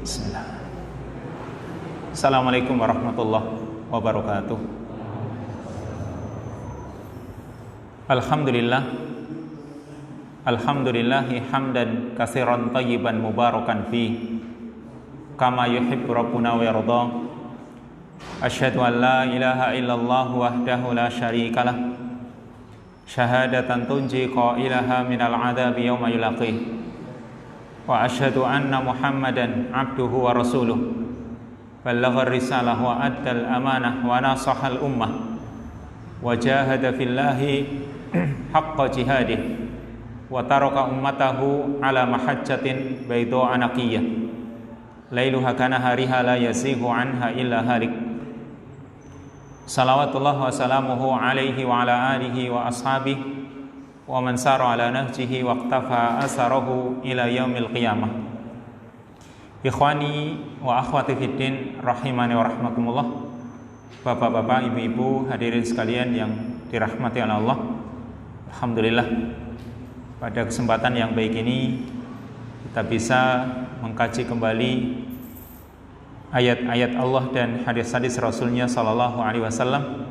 Bismillah. Assalamualaikum warahmatullahi wabarakatuh. Alhamdulillahi hamdan katsiran thayyiban mubarakan fi kama yuhibbu rabbuna wa yarda. Asyhadu an la ilaha illallah wahdahu la syarikalah syahadatan tunji qailaha minal adabi yawma yulaqih. Wa asyhadu anna Muhammadan abduhu wa rasuluh ballagha risalah wa addal amanah wa nasahal ummah wa jahada fillahi haqqa jihadih wa taraka ummatahu ala mahajjatin bayda'a naqiyyah lailuha kanahariha la yazighu anha illa halik. Salawatullah wa salamuhu alaihi wa ala alihi wa ashabihi wa man sara ala nahjihi wa iqtafa asarahu ila yaumil qiyamah. Ikhwani wa akhwati fiddin rahimani wa rahmakumullah. Bapak-bapak, ibu-ibu, hadirin sekalian yang dirahmati oleh Allah. Alhamdulillah, pada kesempatan yang baik ini kita bisa mengkaji kembali ayat-ayat Allah dan hadis-hadis Rasulnya sallallahu alaihi wasallam,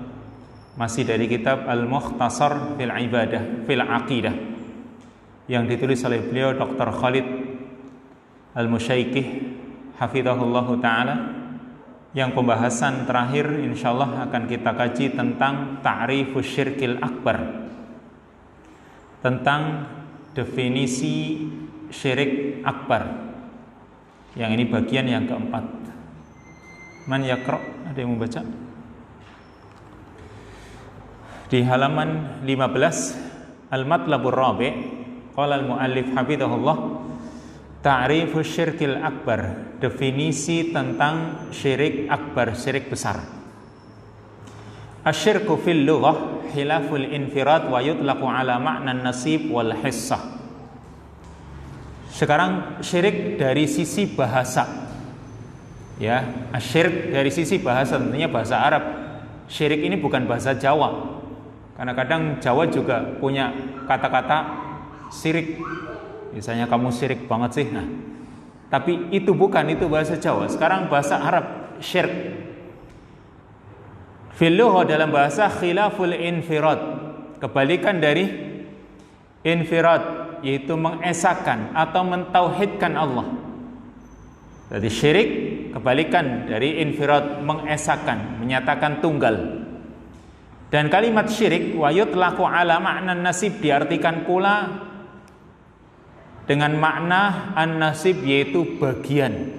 masih dari kitab Al-Mukhtasar fil Ibadah fil Aqidah yang ditulis oleh beliau Dr. Khalid Al-Musyaikih hafizahullahu taala, yang pembahasan terakhir insyaallah akan kita kaji tentang ta'rifus syirkil akbar, tentang definisi syirik akbar, yang ini bagian yang keempat. Man yaqra, ada yang membaca? Di halaman 15, Al-Matlabur Rabi', qala al-muallif hafizahullah, ta'rifus syirkil akbar, definisi tentang syirik akbar, syirik besar. Asyirku fil lughah khilaful infirad wa yutlaqu ala ma'na nasib wal hissah. Sekarang syirik dari sisi bahasa. Ya, asyirik dari sisi bahasa, tentunya bahasa Arab. Syirik ini bukan bahasa Jawa. Karena kadang Jawa juga punya kata-kata syirik. Misalnya kamu syirik banget sih. Nah, tapi itu bukan, itu bahasa Jawa. Sekarang bahasa Arab, syirik. Fil lugha dalam bahasa khilaful infirad, kebalikan dari infirad, yaitu mengesahkan atau mentauhidkan Allah. Jadi syirik kebalikan dari infirad, mengesahkan, menyatakan tunggal. Dan kalimat syirik wa yutlaqu ala ma'na nasib diartikan pula dengan makna an-nasib, yaitu bagian.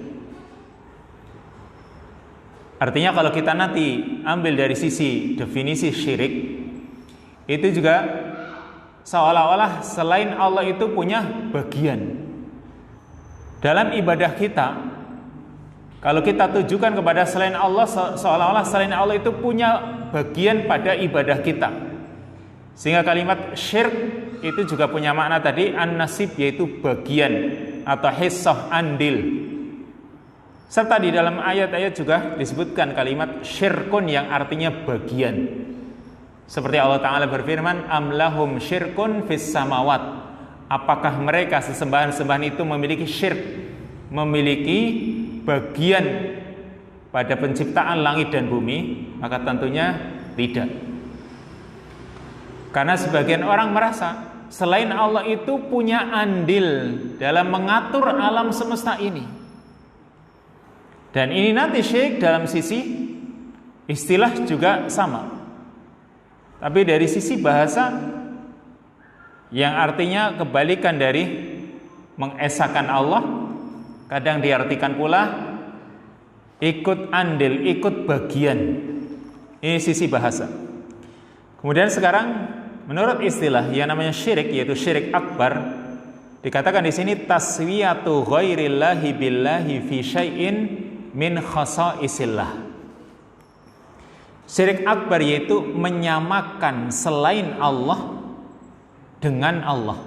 Artinya kalau kita nanti ambil dari sisi definisi syirik, itu juga seolah-olah selain Allah itu punya bagian. Dalam ibadah kita, kalau kita tujukan kepada selain Allah, seolah-olah selain Allah itu punya bagian pada ibadah kita. Sehingga kalimat syirk itu juga punya makna tadi an-nasib, yaitu bagian atau hissah, andil. Serta di dalam ayat-ayat juga disebutkan kalimat syirkun yang artinya bagian. Seperti Allah Ta'ala berfirman, am lahum syirkun fis samawat. Apakah mereka sesembahan-sembahan itu memiliki syirk, memiliki bagian pada penciptaan langit dan bumi? Maka tentunya tidak. Karena sebagian orang merasa selain Allah itu punya andil dalam mengatur alam semesta ini. Dan ini nanti syirik dalam sisi istilah juga sama. Tapi dari sisi bahasa, yang artinya kebalikan dari mengesahkan Allah, kadang diartikan pula ikut andil, ikut bagian. Ini sisi bahasa. Kemudian sekarang menurut istilah yang namanya syirik, yaitu syirik akbar, dikatakan di sini taswiyatu ghairillahi billahi fi syai'in min khasaisillah. Syirik akbar yaitu menyamakan selain Allah dengan Allah.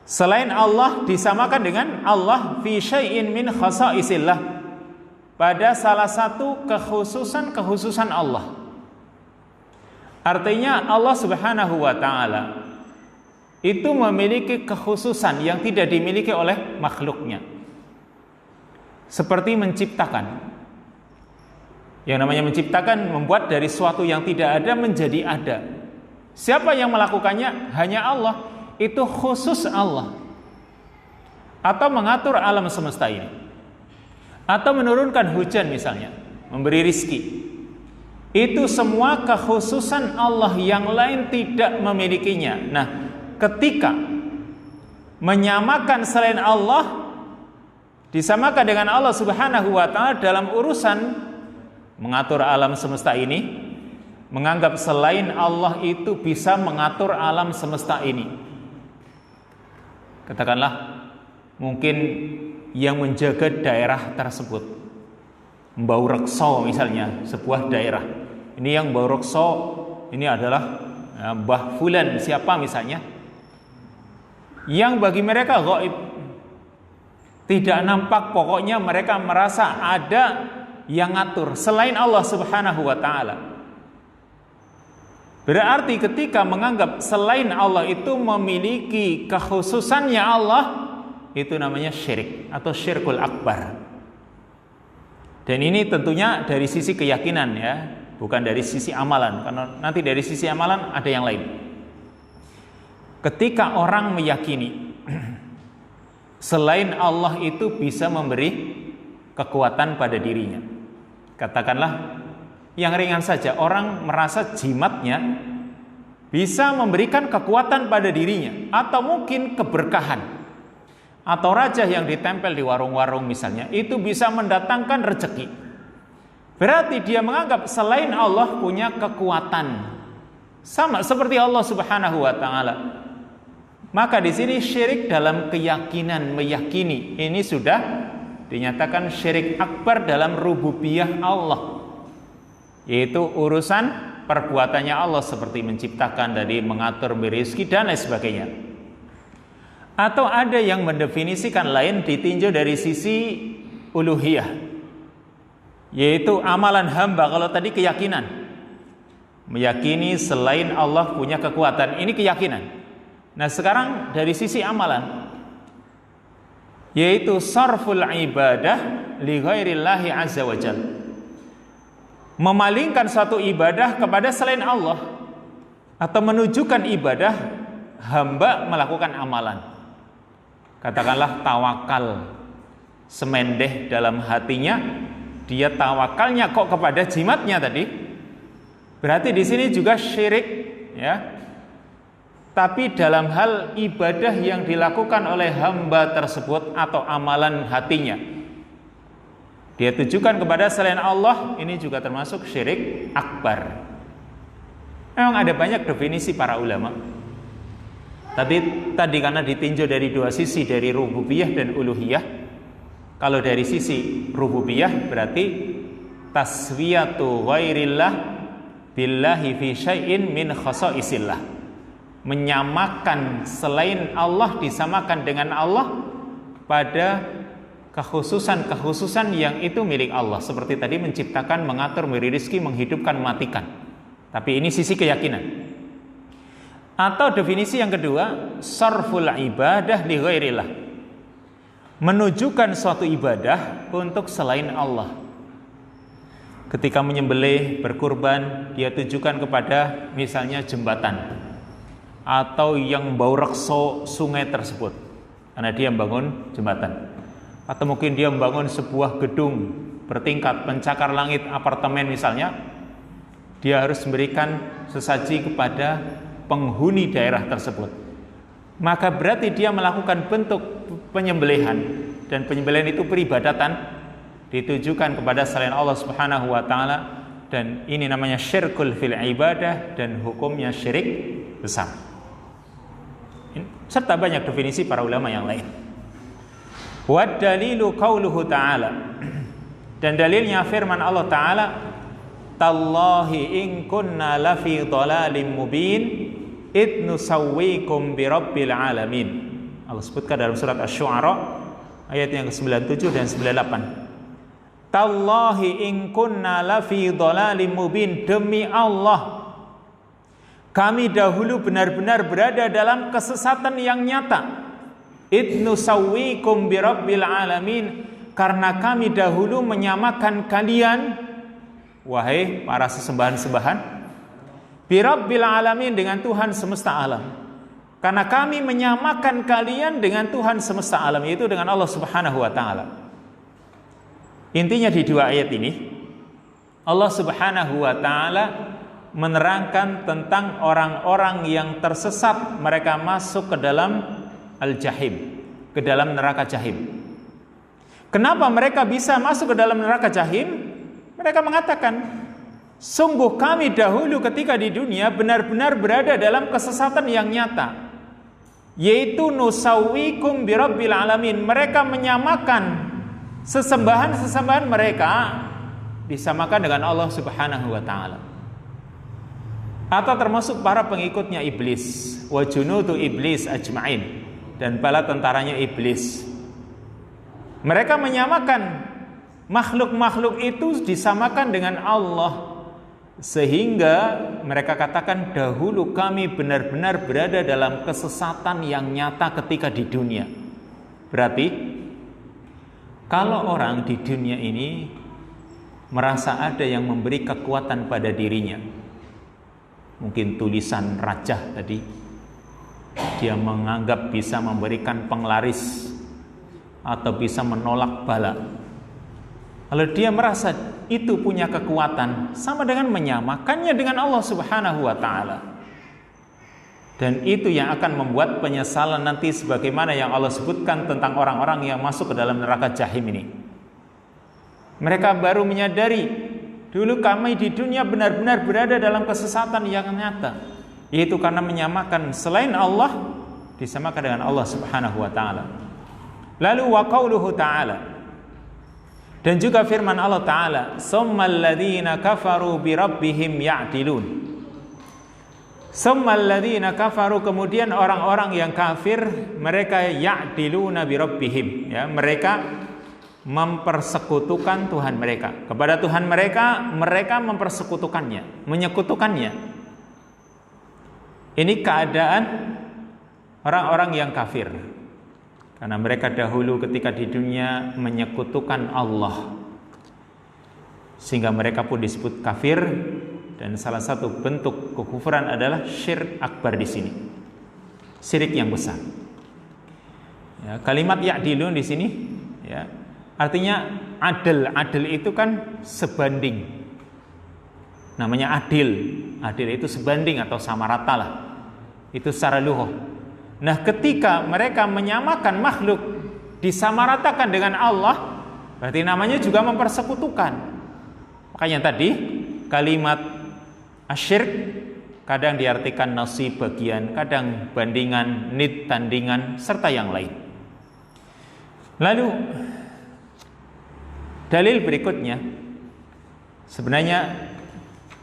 Selain Allah disamakan dengan Allah fi syai'in min khasaisillah, pada salah satu kekhususan Allah. Artinya Allah Subhanahu wa taala itu memiliki kekhususan yang tidak dimiliki oleh makhluknya. seperti menciptakan. Yang namanya menciptakan, membuat dari sesuatu yang tidak ada menjadi ada. Siapa yang melakukannya? Hanya Allah. Itu khusus Allah. Atau mengatur alam semesta ini, atau menurunkan hujan misalnya, memberi rizki. Itu semua kekhususan Allah, yang lain tidak memilikinya. Nah, ketika menyamakan selain Allah, disamakan dengan Allah Subhanahu wa ta'ala dalam urusan mengatur alam semesta ini, menganggap selain Allah itu bisa mengatur alam semesta ini. Katakanlah mungkin yang menjaga daerah tersebut, Mbau Rekso misalnya, sebuah daerah. Ini yang Mbau Rekso ini adalah Mbah Fulan siapa misalnya, yang bagi mereka gaib, tidak nampak, pokoknya mereka merasa ada yang ngatur selain Allah Subhanahu wa ta'ala. Berarti ketika menganggap selain Allah itu memiliki kekhususannya Allah, itu namanya syirik atau syirkul akbar. Dan ini tentunya dari sisi keyakinan ya, bukan dari sisi amalan, karena nanti dari sisi amalan ada yang lain. Ketika orang meyakini selain Allah itu bisa memberi kekuatan pada dirinya, katakanlah yang ringan saja, orang merasa jimatnya bisa memberikan kekuatan pada dirinya, atau mungkin keberkahan, atau raja yang ditempel di warung-warung misalnya, itu bisa mendatangkan rezeki. Berarti dia menganggap selain Allah punya kekuatan, sama seperti Allah Subhanahu wa ta'ala. Maka di sini syirik dalam keyakinan, meyakini, ini sudah dinyatakan syirik akbar dalam rububiyah Allah, yaitu urusan perbuatannya Allah seperti menciptakan, dari mengatur rezeki dan lain sebagainya. Atau ada yang mendefinisikan lain, ditinjau dari sisi uluhiyah, yaitu amalan hamba. Kalau tadi keyakinan, meyakini selain Allah punya kekuatan, ini keyakinan. Nah sekarang dari sisi amalan, yaitu sarful ibadah li ghairillahi azza wa jalla, memalingkan suatu ibadah kepada selain Allah, atau menunjukkan ibadah hamba melakukan amalan. Katakanlah tawakal, semendeh dalam hatinya, dia tawakalnya kok kepada jimatnya tadi. Berarti di sini juga syirik ya. Tapi dalam hal ibadah yang dilakukan oleh hamba tersebut atau amalan hatinya, dia tujukan kepada selain Allah, ini juga termasuk syirik akbar. Memang ada banyak definisi para ulama. Tadi karena ditinjau dari dua sisi, dari rububiyah dan uluhiyah. Kalau dari sisi rububiyah berarti taswiyatu ghairillah billahi fi syai'in min khasaisillah, menyamakan selain Allah disamakan dengan Allah pada kekhususan yang itu milik Allah, seperti tadi menciptakan, mengatur, memberi rezeki, menghidupkan, mematikan. Tapi ini sisi keyakinan. Atau definisi yang kedua, sarful ibadah li ghairillah, menunjukkan suatu ibadah untuk selain Allah. Ketika menyembelih, berkurban, dia tujukan kepada misalnya jembatan, atau yang bau rekso sungai tersebut, karena dia membangun jembatan. Atau mungkin dia membangun sebuah gedung bertingkat, pencakar langit, apartemen misalnya, dia harus memberikan sesaji kepada penghuni daerah tersebut. Maka berarti dia melakukan bentuk penyembelihan, dan penyembelihan itu peribadatan, ditujukan kepada selain Allah Subhanahu wa ta'ala, dan ini namanya syirkul fil ibadah, dan hukumnya syirik besar. Serta banyak definisi para ulama yang lain. Wa dalilu qauluhu ta'ala, dan dalilnya firman Allah ta'ala, tallahi in kunna lafi dhalalim mubin id nusawwikum birabbil alamin. Allah sebutkan dalam surat Asy-Syu'ara ayat yang ke-97 dan 98. Tallahi in kunna lafi dhalalim mubin, demi Allah kami dahulu benar-benar berada dalam kesesatan yang nyata. Id nusawwikum birabbil alamin, karena kami dahulu menyamakan kalian, wahai para sesembahan-sembahan, birabbil alamin, dengan Tuhan semesta alam. Karena kami menyamakan kalian dengan Tuhan semesta alam, yaitu dengan Allah Subhanahu wa ta'ala. Intinya di dua ayat ini Allah Subhanahu wa ta'ala menerangkan tentang orang-orang yang tersesat, mereka masuk ke dalam al-jahim, ke dalam neraka jahim. Kenapa mereka bisa masuk ke dalam neraka jahim? Mereka mengatakan, sungguh kami dahulu ketika di dunia benar-benar berada dalam kesesatan yang nyata, yaitu nusawwikum birabbil alamin. Mereka menyamakan sesembahan-sesembahan mereka, disamakan dengan Allah Subhanahu wa ta'ala. Atau termasuk para pengikutnya iblis, wa junudu iblis ajma'in, dan bala tentaranya iblis. Mereka menyamakan makhluk-makhluk itu, disamakan dengan Allah, sehingga mereka katakan dahulu kami benar-benar berada dalam kesesatan yang nyata ketika di dunia. Berarti kalau orang di dunia ini merasa ada yang memberi kekuatan pada dirinya, mungkin tulisan rajah tadi, dia menganggap bisa memberikan penglaris atau bisa menolak bala. Kalau dia merasa itu punya kekuatan, sama dengan menyamakannya dengan Allah Subhanahu wa ta'ala. Dan itu yang akan membuat penyesalan nanti, sebagaimana yang Allah sebutkan tentang orang-orang yang masuk ke dalam neraka jahim ini. Mereka baru menyadari, dulu kami di dunia benar-benar berada dalam kesesatan yang nyata, yaitu karena menyamakan selain Allah, disamakan dengan Allah Subhanahu wa ta'ala. Lalu wa qauluhu ta'ala, dan juga firman Allah ta'ala, summal ladzina kafaru bi rabbihim ya'dilun. Summal ladzina kafaru, kemudian orang-orang yang kafir, mereka ya'diluna bi rabbihim, ya, mereka mempersekutukan Tuhan mereka. Kepada Tuhan mereka, mereka mempersekutukannya, menyekutukannya. Ini keadaan orang-orang yang kafir, karena mereka dahulu ketika di dunia menyekutukan Allah, sehingga mereka pun disebut kafir. Dan salah satu bentuk kekufuran adalah syirik akbar di sini, syirik yang besar. Ya, kalimat ya'dilun di sini, ya, artinya adil. Adil itu kan sebanding, namanya adil. Adil itu sebanding atau sama rata lah, itu secara lughah. Nah, ketika mereka menyamakan makhluk, disamaratakan dengan Allah, berarti namanya juga mempersekutukan. Makanya tadi kalimat asyirk kadang diartikan nasib, bagian, kadang bandingan, nid, tandingan, serta yang lain. Lalu dalil berikutnya, sebenarnya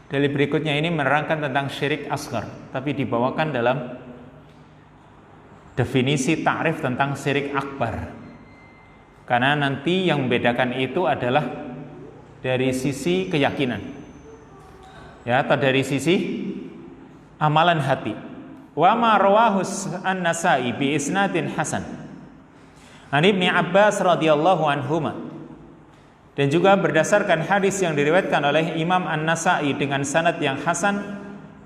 dalil berikutnya ini menerangkan tentang syirik asghar, tapi dibawakan dalam definisi ta'rif tentang syirik akbar. Karena nanti yang membedakan itu adalah dari sisi keyakinan, ya, atau dari sisi amalan hati. Wa ma rawahu an-Nasa'i bi isnadin hasan an Ibnu Abbas radhiyallahu anhuma, dan juga berdasarkan hadis yang diriwayatkan oleh Imam An-Nasa'i dengan sanad yang hasan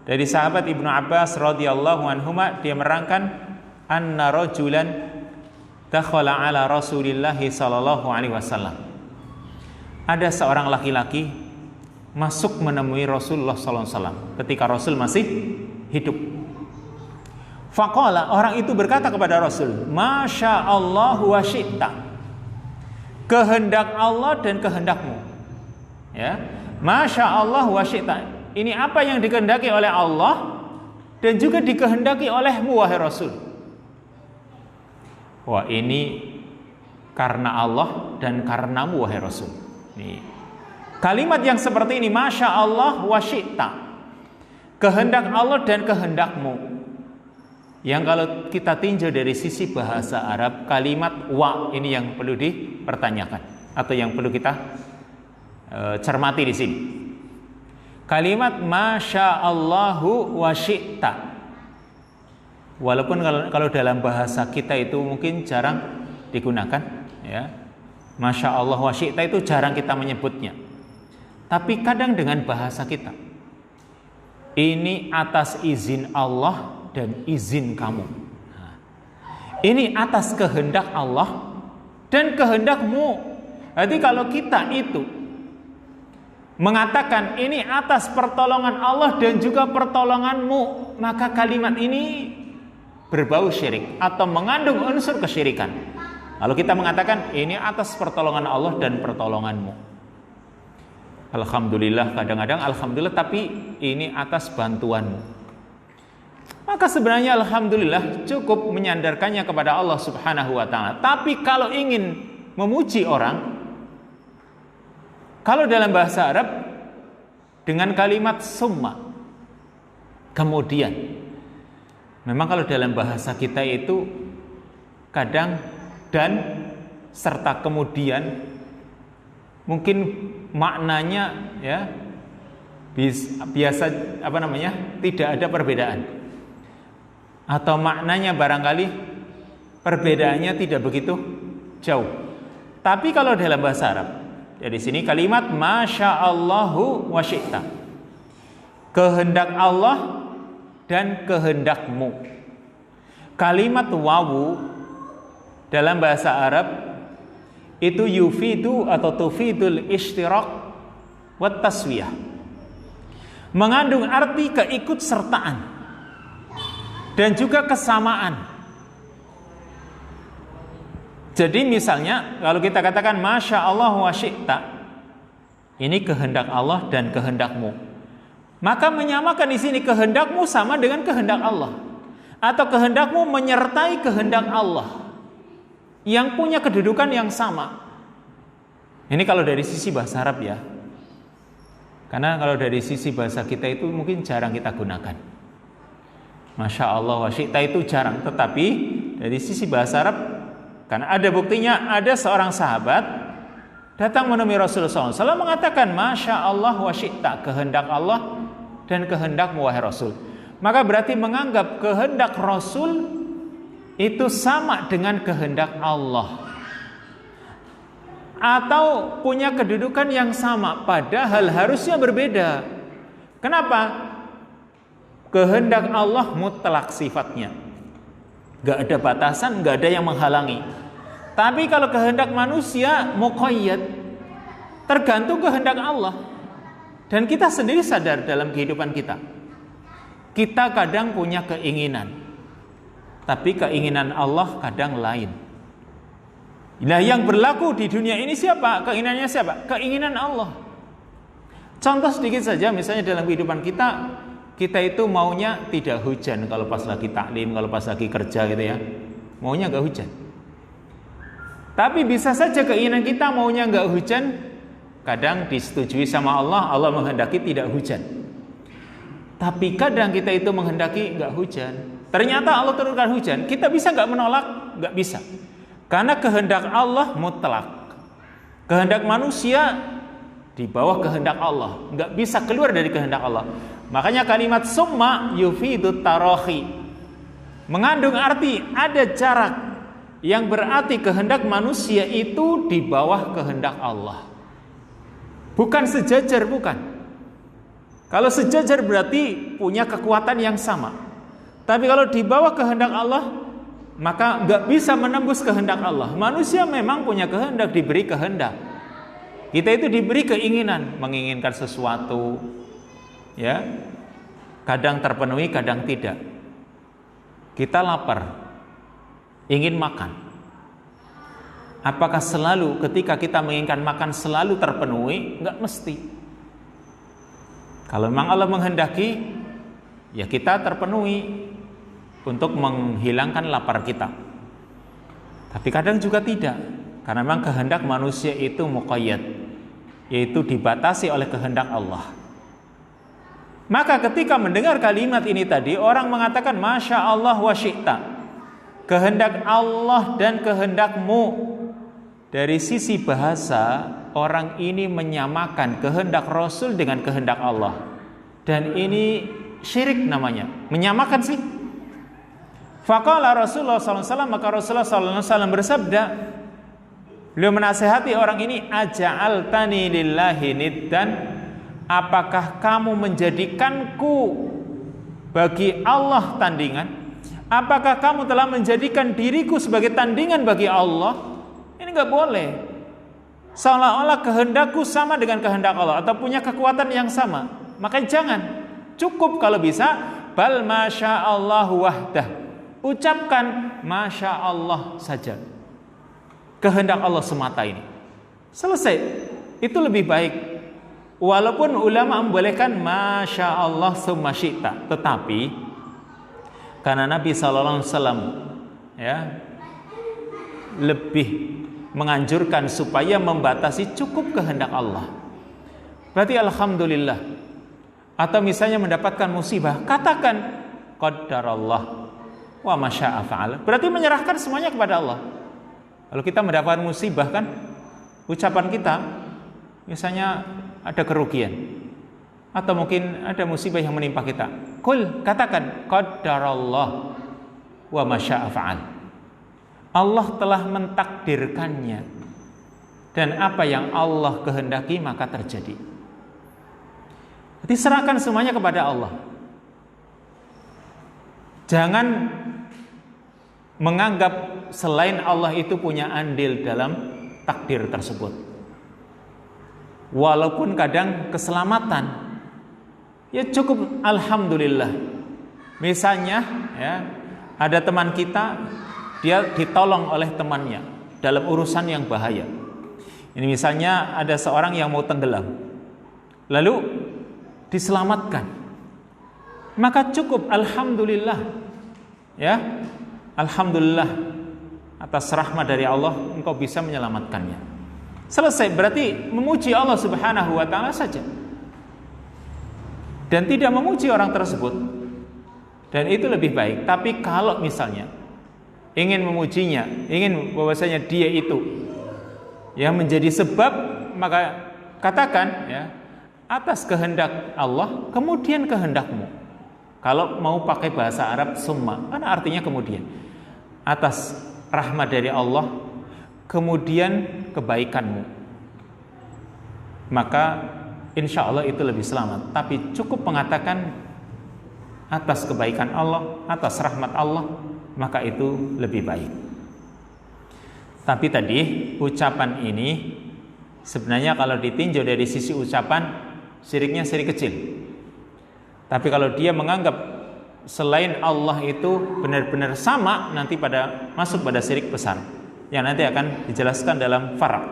dari sahabat Ibnu Abbas radhiyallahu anhuma, dia menerangkan anna rajulan dakhala ala Rasulillah sallallahu alaihi wasallam. Ada seorang laki-laki masuk menemui Rasulullah sallallahu alaihi wasallam ketika Rasul masih hidup. Faqala, orang itu berkata kepada Rasul, Masya Allah wa syi'ta, kehendak Allah dan kehendakmu. Ya, Masya Allah wa syi'ta, ini apa yang dikehendaki oleh Allah dan juga dikehendaki olehmu wahai Rasul. Wah, ini karena Allah dan karenamu wahai Rasul. Nih, kalimat yang seperti ini, Masya Allah wa syi'ta, kehendak Allah dan kehendakmu, yang kalau kita tinjau dari sisi bahasa Arab, kalimat wa ini yang perlu dipertanyakan atau yang perlu kita cermati di sini. Kalimat Masya Allahu wa syi'ta, walaupun kalau dalam bahasa kita itu mungkin jarang digunakan, ya, Masya Allah wa syi'ta itu jarang kita menyebutnya. Tapi kadang dengan bahasa kita. Ini atas izin Allah dan izin kamu. Nah, ini atas kehendak Allah dan kehendakmu. Jadi kalau kita itu mengatakan ini atas pertolongan Allah dan juga pertolonganmu, maka kalimat ini berbau syirik atau mengandung unsur kesyirikan. Kalau kita mengatakan ini atas pertolongan Allah dan pertolonganmu, alhamdulillah, kadang-kadang alhamdulillah tapi ini atas bantuanmu, maka sebenarnya alhamdulillah cukup menyandarkannya kepada Allah Subhanahu wa ta'ala. Tapi kalau ingin memuji orang, kalau dalam bahasa Arab dengan kalimat summa, kemudian, memang kalau dalam bahasa kita itu kadang dan serta kemudian mungkin maknanya ya biasa tidak ada perbedaan, atau maknanya barangkali perbedaannya tidak begitu jauh. Tapi kalau dalam bahasa Arab, ya di sini kalimat Masya Allahu wa syi'ta, kehendak Allah dan kehendakmu. Kalimat wawu dalam bahasa Arab itu yufidu atau tufidul ishtirak wa taswiyah, mengandung arti keikutsertaan dan juga kesamaan. Jadi misalnya kalau kita katakan Masya Allah wa syi'ta, ini kehendak Allah dan kehendakmu, maka menyamakan di sini kehendakmu sama dengan kehendak Allah, atau kehendakmu menyertai kehendak Allah yang punya kedudukan yang sama. Ini kalau dari sisi bahasa Arab ya. Karena kalau dari sisi bahasa kita itu mungkin jarang kita gunakan. Masya Allah wa syi'ta itu jarang. Tetapi dari sisi bahasa Arab, karena ada buktinya, ada seorang sahabat datang menemui Rasulullah SAW mengatakan Masya Allah wa syi'ta, kehendak Allah dan kehendakmu wahai Rasul. Maka berarti menganggap kehendak Rasul itu sama dengan kehendak Allah, atau punya kedudukan yang sama, padahal harusnya berbeda. Kenapa? Kehendak Allah mutlak sifatnya, gak ada batasan, gak ada yang menghalangi. Tapi kalau kehendak manusia muqayyad, tergantung kehendak Allah. Dan kita sendiri sadar dalam kehidupan kita, kita kadang punya keinginan, tapi keinginan Allah kadang lain. Nah, yang berlaku di dunia ini siapa? Keinginannya siapa? Keinginan Allah. Contoh sedikit saja, misalnya dalam kehidupan kita, kita itu maunya tidak hujan kalau pas lagi taklim, kalau pas lagi kerja gitu ya, maunya nggak hujan. Tapi bisa saja keinginan kita maunya nggak hujan, kadang disetujui sama Allah, Allah menghendaki tidak hujan. Tapi kadang kita itu menghendaki nggak hujan, ternyata Allah turunkan hujan. Kita bisa nggak menolak? Nggak bisa. Karena kehendak Allah mutlak. Kehendak manusia di bawah kehendak Allah, nggak bisa keluar dari kehendak Allah. Makanya kalimat summa yufidu tarahi, mengandung arti ada jarak, yang berarti kehendak manusia itu di bawah kehendak Allah. Bukan sejajar, bukan. Kalau sejajar berarti punya kekuatan yang sama. Tapi kalau di bawah kehendak Allah, maka nggak bisa menembus kehendak Allah. Manusia memang punya kehendak, diberi kehendak. Kita itu diberi keinginan, menginginkan sesuatu, ya. Kadang terpenuhi, kadang tidak. Kita lapar, ingin makan. Apakah selalu ketika kita menginginkan makan selalu terpenuhi? Nggak mesti. Kalau memang Allah menghendaki, ya kita terpenuhi untuk menghilangkan lapar kita. Tapi kadang juga tidak, karena memang kehendak manusia itu muqayyad, yaitu dibatasi oleh kehendak Allah. Maka ketika mendengar kalimat ini tadi, orang mengatakan Masya Allah wa syi'ta, kehendak Allah dan kehendakmu. Dari sisi bahasa, orang ini menyamakan kehendak Rasul dengan kehendak Allah, dan ini syirik namanya. Menyamakan sih. Faqala Rasulullah SAW, maka Rasulullah SAW bersabda, Beliau menasehati orang ini, aja'altani lillahi niddan, apakah kamu menjadikanku bagi Allah tandingan? Apakah kamu telah menjadikan diriku sebagai tandingan bagi Allah? Ini enggak boleh. Seolah-olah kehendakku sama dengan kehendak Allah atau punya kekuatan yang sama. Maka jangan. Cukup kalau bisa bal masyaallahu wahdah. Ucapkan masya Allah saja. Kehendak Allah semata ini. Selesai. Itu lebih baik. Walaupun ulama membolehkan masya Allah summa syi'ta, tetapi karena Nabi sallallahu alaihi wasallam ya lebih menganjurkan supaya membatasi cukup kehendak Allah. Berarti alhamdulillah. Atau misalnya mendapatkan musibah, katakan qadarallah wa masya'a fa'al. Berarti menyerahkan semuanya kepada Allah. Kalau kita mendapatkan musibah kan, ucapan kita misalnya ada kerugian atau mungkin ada musibah yang menimpa kita. Qul, katakan qadarallah wa masya'a fa'al. Allah telah mentakdirkannya dan apa yang Allah kehendaki maka terjadi. Diserahkan semuanya kepada Allah. Jangan menganggap selain Allah itu punya andil dalam takdir tersebut. Walaupun kadang keselamatan, ya cukup alhamdulillah. Misalnya, ya, ada teman kita, dia ditolong oleh temannya dalam urusan yang bahaya. Ini misalnya ada seorang yang mau tenggelam, lalu diselamatkan, maka cukup alhamdulillah, ya alhamdulillah atas rahmat dari Allah engkau bisa menyelamatkannya. Selesai, berarti memuji Allah Subhanahu wa taala saja dan tidak memuji orang tersebut, dan itu lebih baik. Tapi kalau misalnya ingin memujinya, ingin bahwasanya dia itu yang menjadi sebab, maka katakan ya atas kehendak Allah, kemudian kehendakmu. Kalau mau pakai bahasa Arab summa, karena artinya kemudian. Atas rahmat dari Allah, kemudian kebaikanmu. Maka insya Allah itu lebih selamat. Tapi cukup mengatakan atas kebaikan Allah, atas rahmat Allah, maka itu lebih baik. Tapi tadi ucapan ini sebenarnya kalau ditinjau dari sisi ucapan, syiriknya syirik kecil. Tapi kalau dia menganggap selain Allah itu benar-benar sama, nanti masuk pada syirik besar yang nanti akan dijelaskan dalam Faraq.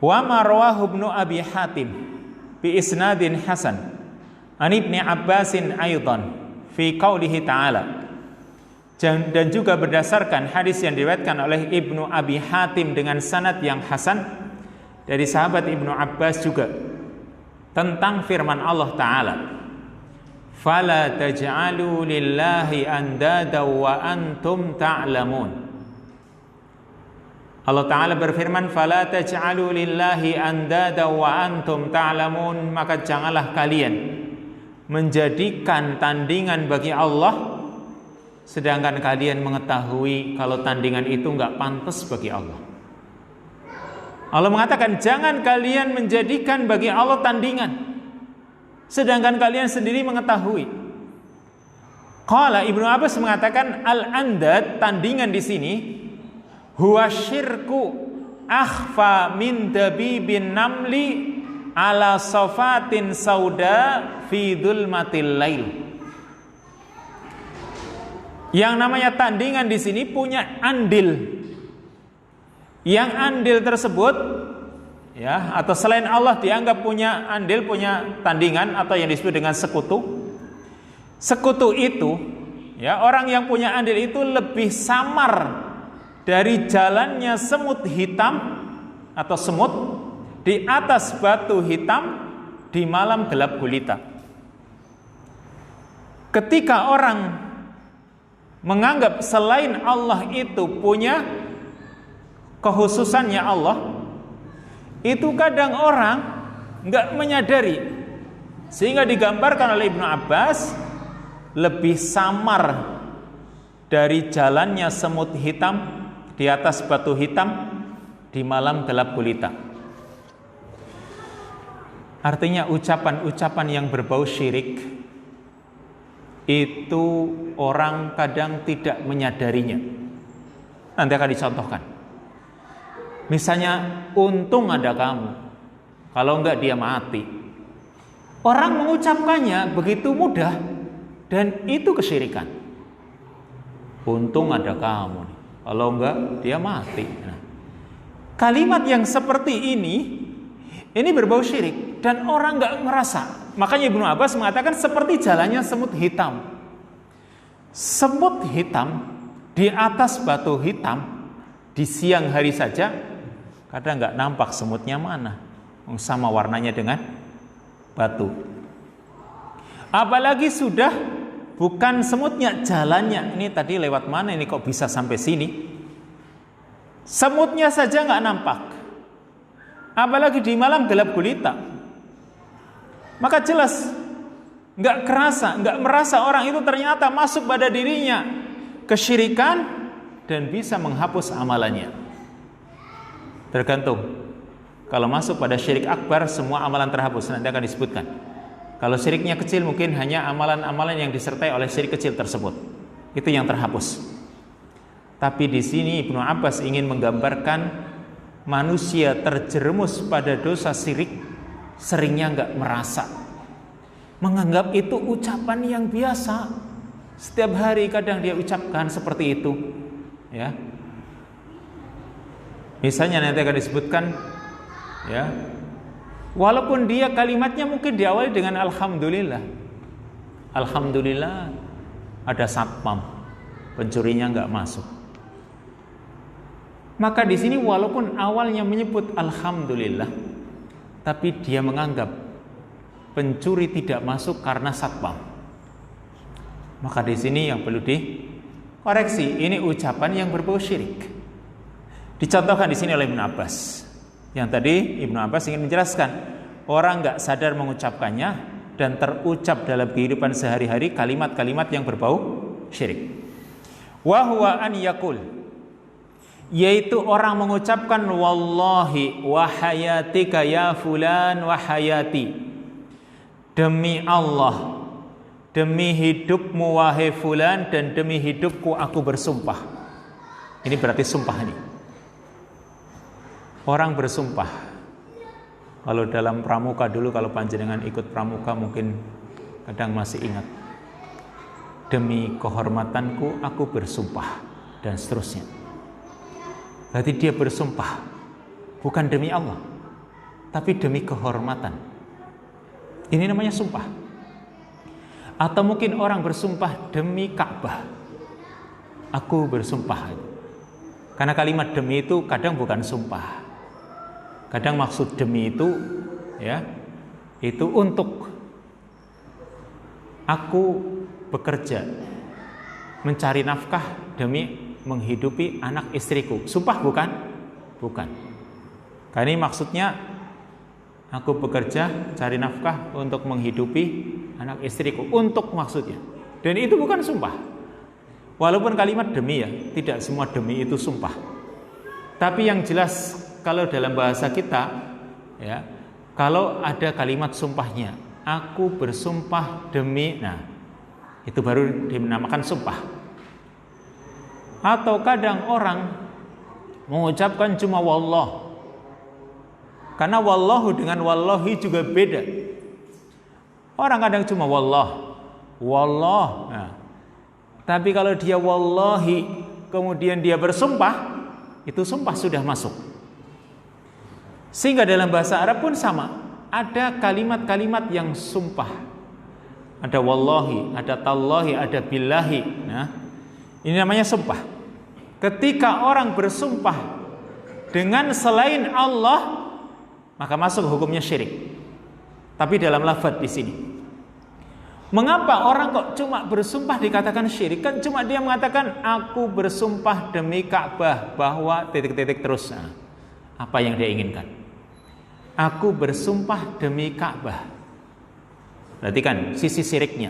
Wa ma rawahu Ibnu Abi Hatim bi isnadin hasan an Ibni Abbasin aidan fi qaulihi ta'ala. Dan juga berdasarkan hadis yang diriwayatkan oleh Ibnu Abi Hatim dengan sanad yang hasan dari sahabat Ibnu Abbas juga tentang firman Allah Ta'ala, fala taj'alu lillahi andada wa antum ta'lamun. Allah Ta'ala berfirman, fala taj'alu lillahi andada wa antum ta'lamun, maka janganlah kalian menjadikan tandingan bagi Allah sedangkan kalian mengetahui kalau tandingan itu enggak pantas bagi Allah. Allah mengatakan jangan kalian menjadikan bagi Allah tandingan sedangkan kalian sendiri mengetahui. Qala Ibnu Abbas mengatakan al-andad, tandingan di sini, huwa syirku akhfa min dabibin namli ala safatin sauda fi dzulmatil lail. Yang namanya tandingan di sini punya andil. Yang andil tersebut ya, atau selain Allah dianggap punya andil, punya tandingan atau yang disebut dengan sekutu. Sekutu itu ya, orang yang punya andil itu lebih samar dari jalannya semut hitam atau semut di atas batu hitam di malam gelap gulita. Ketika orang menganggap selain Allah itu punya kekhususannya Allah, itu kadang orang nggak menyadari, sehingga digambarkan oleh Ibnu Abbas lebih samar dari jalannya semut hitam di atas batu hitam di malam gelap gulita. Artinya ucapan-ucapan yang berbau syirik itu orang kadang tidak menyadarinya. Nanti akan dicontohkan. Misalnya, untung ada kamu, kalau enggak dia mati. Orang mengucapkannya begitu mudah dan itu kesyirikan. Untung ada kamu, kalau enggak dia mati. Nah, kalimat yang seperti ini berbau syirik dan orang enggak merasa. Makanya Ibnu Abbas mengatakan seperti jalannya semut hitam. Semut hitam di atas batu hitam di siang hari saja kadang enggak nampak semutnya mana, sama warnanya dengan batu. Apalagi sudah bukan semutnya, jalannya. Ini tadi lewat mana ini kok bisa sampai sini? Semutnya saja nggak nampak. Apalagi di malam gelap gulita. Maka jelas nggak kerasa, nggak merasa orang itu ternyata masuk pada dirinya kesyirikan dan bisa menghapus amalannya. Tergantung. Kalau masuk pada syirik akbar, semua amalan terhapus, nanti akan disebutkan. Kalau syiriknya kecil, mungkin hanya amalan-amalan yang disertai oleh syirik kecil tersebut. Itu yang terhapus. Tapi di sini Ibnu Abbas ingin menggambarkan manusia terjerumus pada dosa syirik seringnya nggak merasa, menganggap itu ucapan yang biasa. Setiap hari kadang dia ucapkan seperti itu, ya. Misalnya nanti akan disebutkan, ya. Walaupun dia kalimatnya mungkin diawali dengan alhamdulillah. Alhamdulillah ada satpam, pencurinya nggak masuk. Maka di sini walaupun awalnya menyebut alhamdulillah, tapi dia menganggap pencuri tidak masuk karena satpam. Maka di sini yang perlu dikoreksi, ini ucapan yang berbau syirik. Dicontohkan di sini oleh Ibnu Abbas. Yang tadi Ibnu Abbas ingin menjelaskan, orang nggak sadar mengucapkannya dan terucap dalam kehidupan sehari-hari kalimat-kalimat yang berbau syirik. Wa huwa an yaqul, yaitu orang mengucapkan wallahi wa hayatika ya fulan wa hayati, demi Allah, demi hidupmu wahai fulan dan demi hidupku aku bersumpah. Ini berarti sumpah ini. Orang bersumpah. Kalau dalam pramuka dulu, kalau panjenengan ikut pramuka mungkin kadang masih ingat. Demi kehormatanku aku bersumpah dan seterusnya. Berarti dia bersumpah bukan demi Allah, tapi demi kehormatan. Ini namanya sumpah. Atau mungkin orang bersumpah demi Ka'bah. Aku bersumpah. Karena kalimat demi itu kadang bukan sumpah. Kadang maksud demi itu, ya, itu untuk aku bekerja mencari nafkah demi menghidupi anak istriku. Sumpah bukan? Bukan. Karena ini maksudnya aku bekerja cari nafkah untuk menghidupi anak istriku, untuk maksudnya. Dan itu bukan sumpah. Walaupun kalimat demi, ya, tidak semua demi itu sumpah. Tapi yang jelas kalau dalam bahasa kita, ya, kalau ada kalimat sumpahnya, aku bersumpah demi, nah, itu baru dinamakan sumpah. Atau kadang orang mengucapkan cuma wallah. Karena wallahu dengan wallahi juga beda. Orang kadang cuma wallah. Nah, tapi kalau dia wallahi kemudian dia bersumpah, itu sumpah sudah masuk. Sehingga dalam bahasa Arab pun sama, ada kalimat-kalimat yang sumpah. Ada wallahi, ada tallahi, ada billahi. Nah, ini namanya sumpah. Ketika orang bersumpah dengan selain Allah, maka masuk hukumnya syirik. Tapi dalam lafaz di sini. Mengapa orang kok cuma bersumpah dikatakan syirik? Kan cuma dia mengatakan aku bersumpah demi Ka'bah bahwa titik-titik terus. Nah, apa yang dia inginkan? Aku bersumpah demi Ka'bah. Perhatikan sisi syiriknya.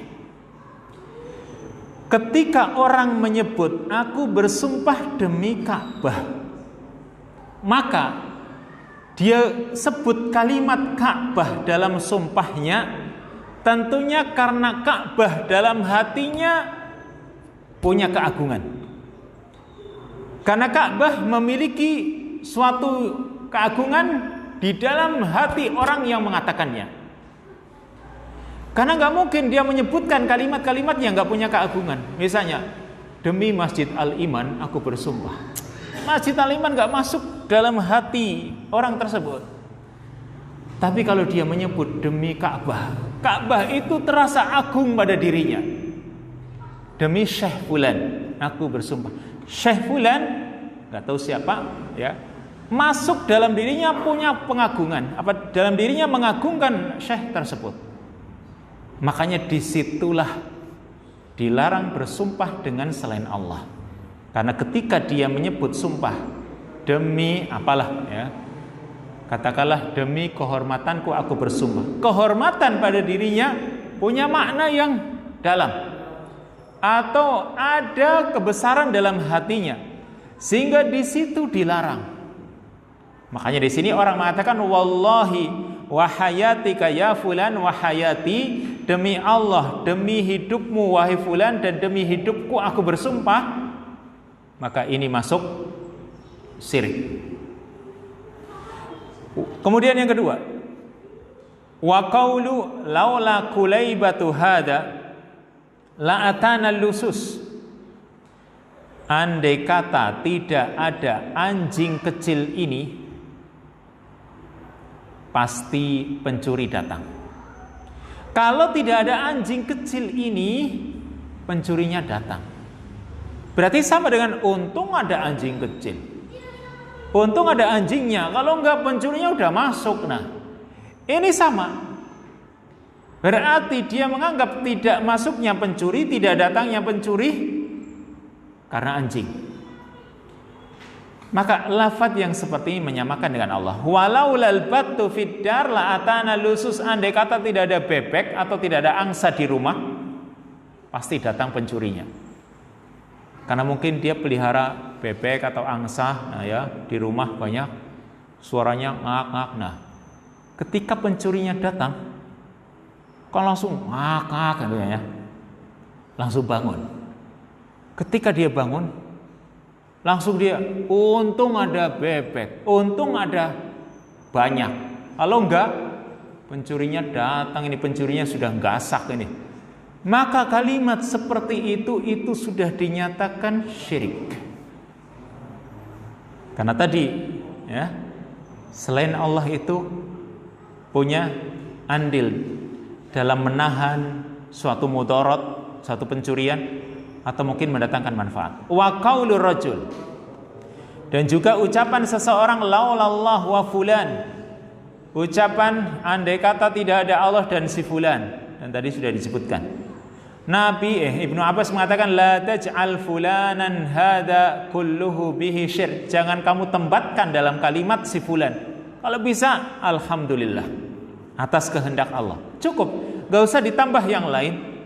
Ketika orang menyebut aku bersumpah demi Ka'bah, maka dia sebut kalimat Ka'bah dalam sumpahnya, tentunya karena Ka'bah dalam hatinya punya keagungan. Karena Ka'bah memiliki suatu keagungan di dalam hati orang yang mengatakannya. Karena nggak mungkin dia menyebutkan kalimat-kalimat yang nggak punya keagungan. Misalnya, demi Masjid Al-Iman aku bersumpah. Masjid Al-Iman nggak masuk dalam hati orang tersebut. Tapi kalau dia menyebut demi Ka'bah, Ka'bah itu terasa agung pada dirinya. Demi Syekh Fulan aku bersumpah. Syekh Fulan, nggak tahu siapa, ya, masuk dalam dirinya punya pengagungan. Apa dalam dirinya mengagungkan Syekh tersebut. Makanya disitulah dilarang bersumpah dengan selain Allah. Karena ketika dia menyebut sumpah demi apalah, ya, katakanlah demi kehormatanku aku bersumpah. Kehormatan pada dirinya punya makna yang dalam, atau ada kebesaran dalam hatinya, sehingga di situ dilarang. Makanya di sini orang mengatakan wallahi wa hayatika ya fulan wa hayati, demi Allah, demi hidupmu wahai fulan, dan demi hidupku aku bersumpah. Maka ini masuk syirik. Kemudian yang kedua, wa qaulu laula kulaibatu hada la atana lusus. Andai kata tidak ada anjing kecil ini, pasti pencuri datang. Kalau tidak ada anjing kecil ini, pencurinya datang. Berarti sama dengan untung ada anjing kecil. Untung ada anjingnya, kalau enggak pencurinya udah masuk. Nah, ini sama. Berarti dia menganggap tidak masuknya pencuri, tidak datangnya pencuri karena anjing. Maka lafaz yang seperti ini menyamakan dengan Allah. Walau lal battu fid dar la atana lusus. Andai kata tidak ada bebek atau tidak ada angsa di rumah, pasti datang pencurinya. Karena mungkin dia pelihara bebek atau angsa, nah ya, di rumah banyak, suaranya ngak-ngak. Nah, ketika pencurinya datang, kok langsung ngak-ngak gitu ya, langsung bangun. Ketika dia bangun, langsung dia, untung ada bebek, untung ada banyak. Kalau enggak, pencurinya datang, ini pencurinya sudah gasak ini. Maka kalimat seperti itu sudah dinyatakan syirik. Karena tadi, ya, selain Allah itu punya andil dalam menahan suatu mudarat, suatu pencurian, atau mungkin mendatangkan manfaat. Wa qaulur rajul, dan juga ucapan seseorang laulallah wa fulan, ucapan andai kata tidak ada Allah dan si fulan, dan tadi sudah disebutkan. Nabi Ibnu Abbas mengatakan la taj'al fulanan hada kulluhu bihi syirk. Jangan kamu tembatkan dalam kalimat si fulan. Kalau bisa alhamdulillah atas kehendak Allah. Cukup, gak usah ditambah yang lain.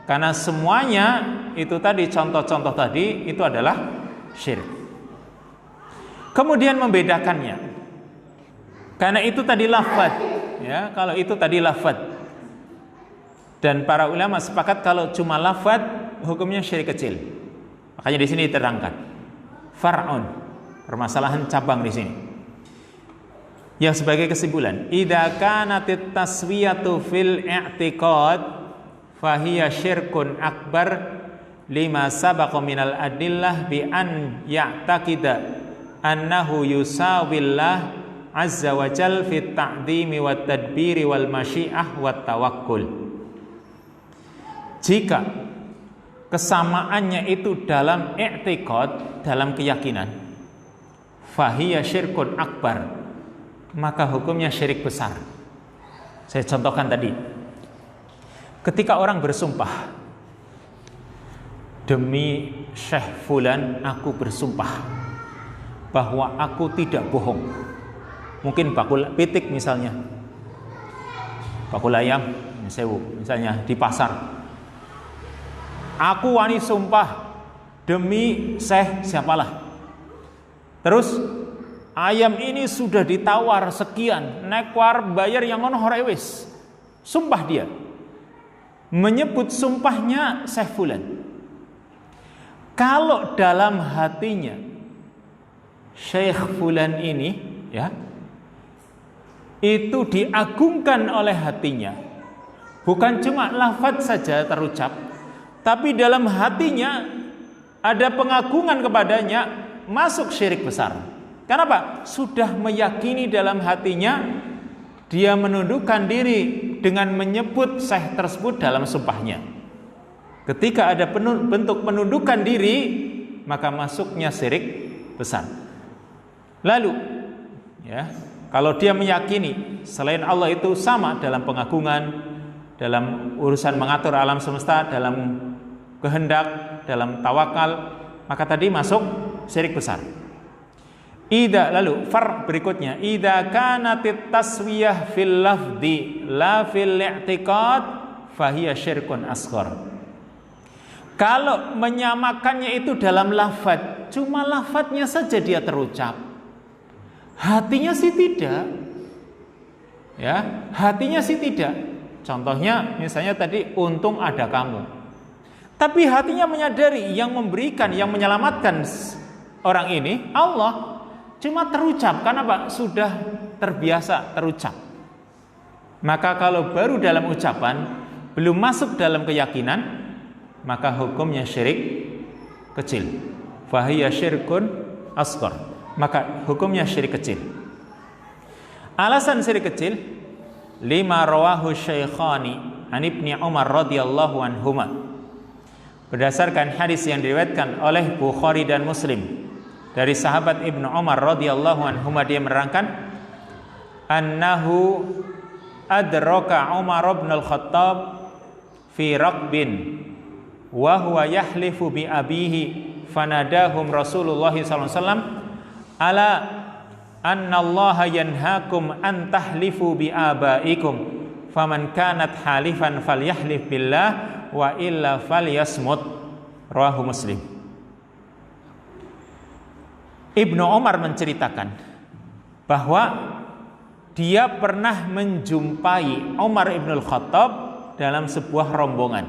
Karena semuanya itu tadi, contoh-contoh tadi itu adalah syirik. Kemudian membedakannya. Karena itu tadi lafaz, ya, kalau itu tadi lafaz. Dan para ulama sepakat kalau cuma lafaz hukumnya syirik kecil. Makanya di sini diterangkan far'un, permasalahan cabang di sini. Yang sebagai kesimpulan, idza kanatit taswiyatu fil i'tiqad fahiya syirkun akbar lima sabaqa minal adillah bi an ya'taqida annahu yusawillah azza wa jal fit ta'dhimi wat tadbiri wal masyiah wat tawakkul. Jika kesamaannya itu dalam i'tiqad, dalam keyakinan, fahiya syirkun akbar, maka hukumnya syirik besar. Saya contohkan tadi, ketika orang bersumpah demi Syekh Fulan aku bersumpah bahwa aku tidak bohong. Mungkin bakul pitik misalnya, bakul ayam misalnya di pasar, aku wani sumpah demi Syekh siapalah. Terus ayam ini sudah ditawar sekian, nekwar bayar yang ono ora wis. Sumpah dia. Menyebut sumpahnya Syekh Fulan. Kalau dalam hatinya Syekh Fulan ini ya, itu diagungkan oleh hatinya, bukan cuma lafaz saja terucap, tapi dalam hatinya ada pengagungan kepadanya, masuk syirik besar. Kenapa? Sudah meyakini dalam hatinya, dia menundukkan diri dengan menyebut syekh tersebut dalam sumpahnya. Ketika ada bentuk penundukan diri, maka masuknya syirik besar. Lalu ya, kalau dia meyakini selain Allah itu sama dalam pengagungan, dalam urusan mengatur alam semesta, dalam kehendak, dalam tawakal, maka tadi masuk syirik besar. Lalu far berikutnya, idza kanatit taswiyah fil lafzi la fil i'tiqad fahiya syirkun asghar. Kalau menyamakannya itu dalam lafaz, cuma lafaznya saja dia terucap, hatinya sih tidak. Ya, hatinya sih tidak. Contohnya misalnya tadi, untung ada kamu. Tapi hatinya menyadari yang memberikan, yang menyelamatkan orang ini Allah. Cuma terucap, karena Pak sudah terbiasa terucap. Maka kalau baru dalam ucapan, belum masuk dalam keyakinan, maka hukumnya syirik kecil. Fahiya syirkun asghar. Maka hukumnya syirik kecil. Alasan syirik kecil, lima rawahu syaikhani an Ibni Umar radhiyallahu anhuma. Berdasarkan hadis yang diriwayatkan oleh Bukhari dan Muslim dari sahabat Ibnu Umar radhiyallahu anhuma, dia menerangkan annahu adraka Umar bin al-Khattab fi raqbin wa huwa yahlifu bi abihi fanadahum Rasulullah sallallahu alaihi wasallam ala anna Allah yanhaakum an tahlifu bi abaikum faman kanat halifan falyahlif billah wa illa falyasmut. Rawahu Muslim. Ibnu Umar menceritakan bahwa dia pernah menjumpai Umar ibn al-Khattab dalam sebuah rombongan.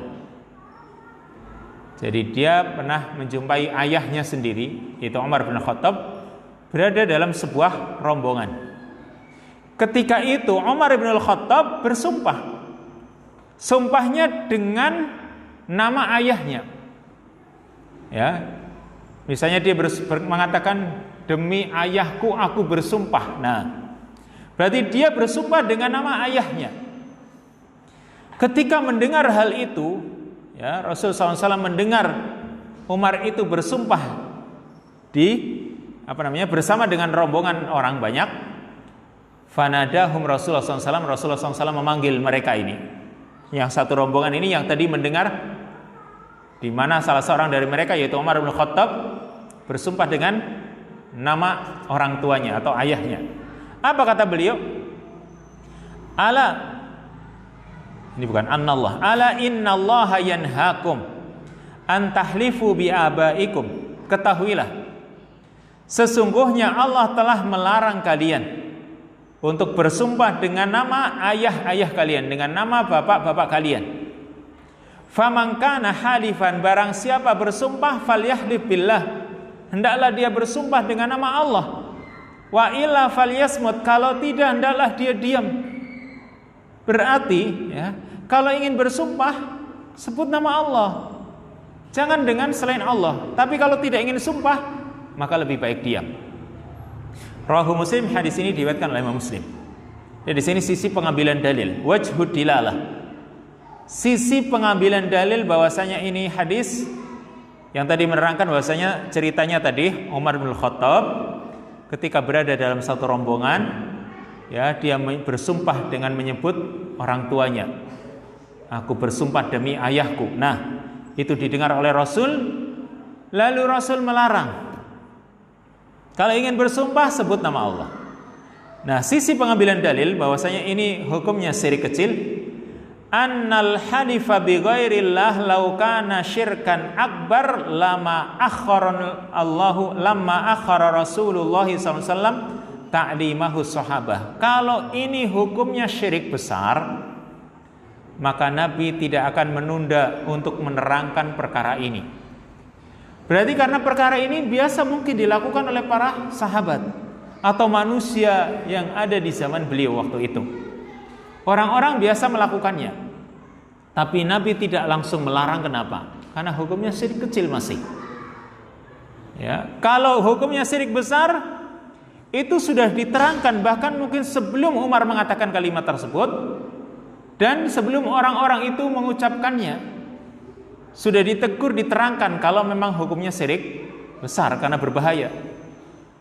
Jadi dia pernah menjumpai ayahnya sendiri, yaitu Umar bin al-Khattab, berada dalam sebuah rombongan. Ketika itu Umar bin al-Khattab bersumpah. Sumpahnya dengan nama ayahnya. Ya. Misalnya dia mengatakan, demi ayahku aku bersumpah. Nah, berarti dia bersumpah dengan nama ayahnya. Ketika mendengar hal itu, ya, Rasulullah SAW mendengar Umar itu bersumpah bersama dengan rombongan orang banyak. Fanadahum Rasulullah SAW. Rasulullah SAW memanggil mereka ini. Yang satu rombongan ini yang tadi mendengar, di mana salah seorang dari mereka yaitu Umar bin Khattab bersumpah dengan nama orang tuanya atau ayahnya. Apa kata beliau? Ala, ini bukan annallah, ala innallaha yanhaakum an tahlifu bi abaikum. Ketahuilah, sesungguhnya Allah telah melarang kalian untuk bersumpah dengan nama ayah-ayah kalian, dengan nama bapak-bapak kalian. Faman kana halifan, barang siapa bersumpah, falyahlif billah, hendaklah dia bersumpah dengan nama Allah. Wa illa falyasmut, kalau tidak hendaklah dia diam. Berarti ya, kalau ingin bersumpah sebut nama Allah, jangan dengan selain Allah. Tapi kalau tidak ingin sumpah, maka lebih baik diam. Rawahu Muslim, hadis ini diriwayatkan oleh Imam Muslim. Jadi di sini sisi pengambilan dalil, wajhud dilalah. Sisi pengambilan dalil bahwasanya ini hadis yang tadi menerangkan bahwasanya ceritanya tadi Umar bin Khattab ketika berada dalam satu rombongan, ya, dia bersumpah dengan menyebut orang tuanya. Aku bersumpah demi ayahku. Nah, itu didengar oleh Rasul, lalu Rasul melarang. Kalau ingin bersumpah sebut nama Allah. Nah, sisi pengambilan dalil bahwasanya ini hukumnya syirik kecil. Annal halifa bi ghairillah law kana syirkan akbar lama akhara Rasulullah sallallahu alaihi wasallam ta'limahu sahabah. Kalau ini hukumnya syirik besar, maka Nabi tidak akan menunda untuk menerangkan perkara ini. Berarti karena perkara ini biasa mungkin dilakukan oleh para sahabat atau manusia yang ada di zaman beliau waktu itu. Orang-orang biasa melakukannya, tapi Nabi tidak langsung melarang. Kenapa? Karena hukumnya syirik kecil masih. Ya, kalau hukumnya syirik besar itu sudah diterangkan, bahkan mungkin sebelum Umar mengatakan kalimat tersebut dan sebelum orang-orang itu mengucapkannya, sudah ditegur, diterangkan kalau memang hukumnya syirik besar karena berbahaya.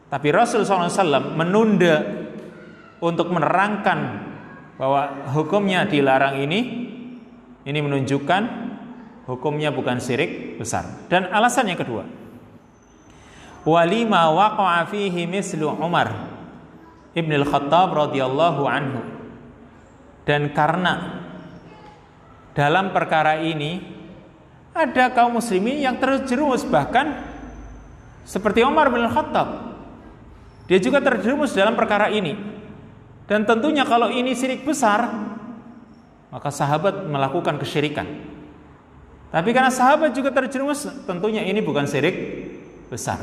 Tapi Rasulullah SAW menunda untuk menerangkan bahwa hukumnya dilarang ini menunjukkan hukumnya bukan syirik besar. Dan alasan yang kedua, walima waqa'a fihi mislu Umar ibn al-Khattab radhiyallahu anhu, dan karena dalam perkara ini ada kaum muslimin yang terjerumus, bahkan seperti Umar bin al-Khattab, dia juga terjerumus dalam perkara ini. Dan tentunya kalau ini syirik besar, maka sahabat melakukan kesyirikan. Tapi karena sahabat juga terjerumus, tentunya ini bukan syirik besar.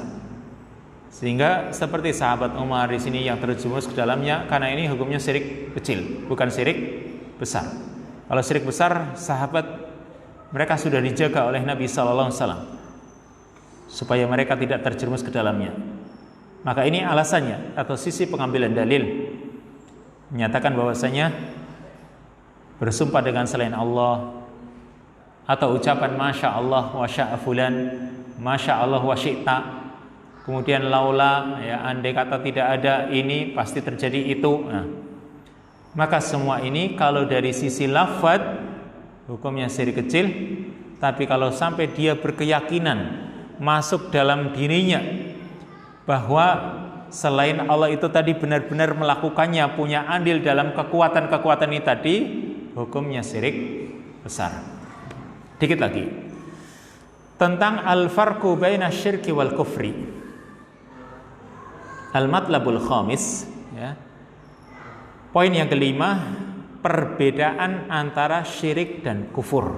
Sehingga seperti sahabat Umar di sini yang terjerumus ke dalamnya, karena ini hukumnya syirik kecil, bukan syirik besar. Kalau syirik besar, sahabat mereka sudah dijaga oleh Nabi SAW supaya mereka tidak terjerumus ke dalamnya. Maka ini alasannya atau sisi pengambilan dalil menyatakan bahwasanya bersumpah dengan selain Allah atau ucapan masya Allah wa sya'a fulan, masya Allah wa syi'ta, kemudian laula, ya, andai kata tidak ada ini pasti terjadi itu. Nah, maka semua ini kalau dari sisi lafaz hukumnya syirik kecil, tapi kalau sampai dia berkeyakinan masuk dalam dirinya bahwa selain Allah itu tadi benar-benar melakukannya, punya andil dalam kekuatan-kekuatan ini tadi, hukumnya syirik besar. Dikit lagi tentang al-farqu baina syirki wal kufri. Al-matlabul khamis, ya. Poin yang kelima, perbedaan antara syirik dan kufur.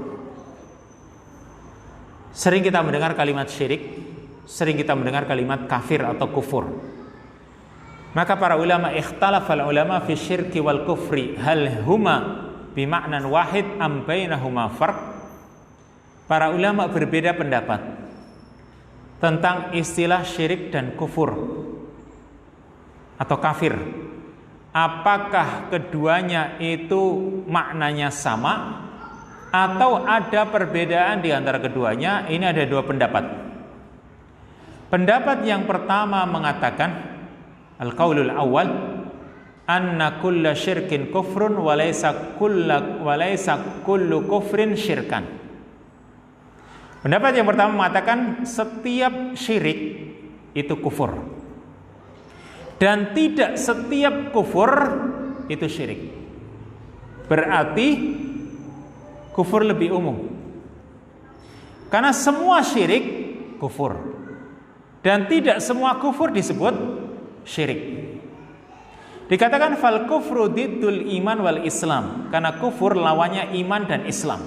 Sering kita mendengar kalimat syirik, sering kita mendengar kalimat kafir atau kufur. Maka para ulama ikhtalafal ulama fi syirki wal kufri hal huma bima'nan wahid am bainahuma farq. Para ulama berbeda pendapat tentang istilah syirik dan kufur atau kafir. Apakah keduanya itu maknanya sama atau ada perbedaan di antara keduanya? Ini ada dua pendapat. Pendapat yang pertama mengatakan, al-qaulul awal, anna kulla syirkin kufrun wa laysa kullu kufrin syirkan. Pendapat yang pertama mengatakan setiap syirik itu kufur, dan tidak setiap kufur itu syirik. Berarti kufur lebih umum, karena semua syirik kufur, dan tidak semua kufur disebut syirik. Dikatakan fal kufru diddul iman wal Islam, karena kufur lawannya iman dan Islam.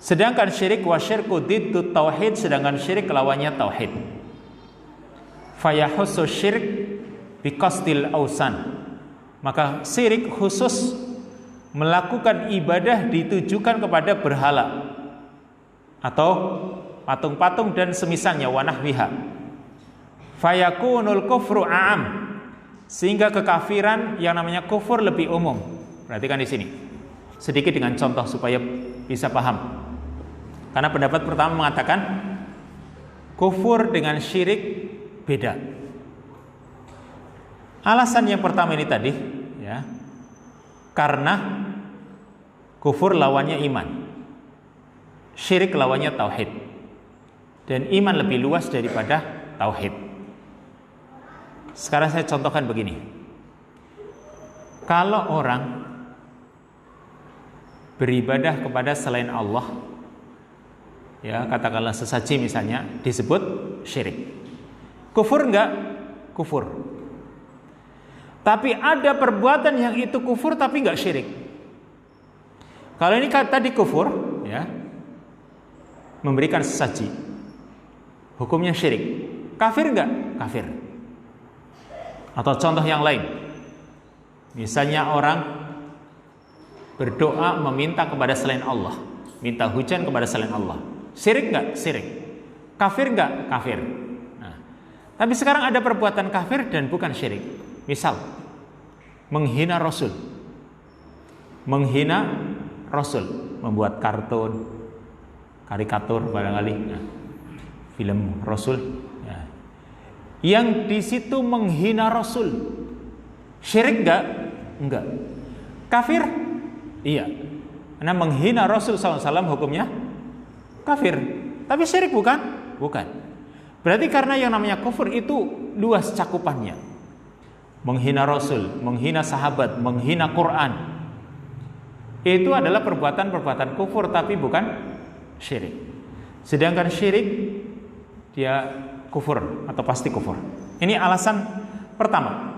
Sedangkan syirik wa syirku diddut tauhid, sedangkan syirik lawannya tauhid. Fayahussu syirik biqasdil ausan, maka syirik khusus melakukan ibadah ditujukan kepada berhala atau patung-patung dan semisalnya, wa nahwiha. Fayakunul kufru a'am, sehingga kekafiran yang namanya kufur lebih umum. Perhatikan di sini sedikit dengan contoh supaya bisa paham. Karena pendapat pertama mengatakan kufur dengan syirik beda. Alasan yang pertama ini tadi, ya, karena kufur lawannya iman, syirik lawannya tauhid, dan iman lebih luas daripada tauhid. Sekarang saya contohkan begini. Kalau orang beribadah kepada selain Allah, ya, katakanlah sesaji misalnya, disebut syirik. Kufur enggak? Kufur. Tapi ada perbuatan yang itu kufur tapi nggak syirik. Kalau ini tadi kufur, ya, memberikan sesaji, hukumnya syirik. Kafir nggak? Kafir. Atau contoh yang lain, misalnya orang berdoa meminta kepada selain Allah, minta hujan kepada selain Allah, syirik nggak? Syirik. Kafir nggak? Kafir. Nah, tapi sekarang ada perbuatan kafir dan bukan syirik. Misal, menghina Rasul, membuat kartun, karikatur barangkali, film Rasul, ya. Yang di situ menghina Rasul, syirik nggak? Enggak. Kafir? Iya. Karena menghina Rasul SAW hukumnya kafir. Tapi syirik bukan? Bukan. Berarti karena yang namanya kufur itu luas cakupannya. Menghina Rasul, menghina sahabat, menghina Quran, itu adalah perbuatan-perbuatan kufur tapi bukan syirik. Sedangkan syirik dia kufur atau pasti kufur. Ini alasan pertama.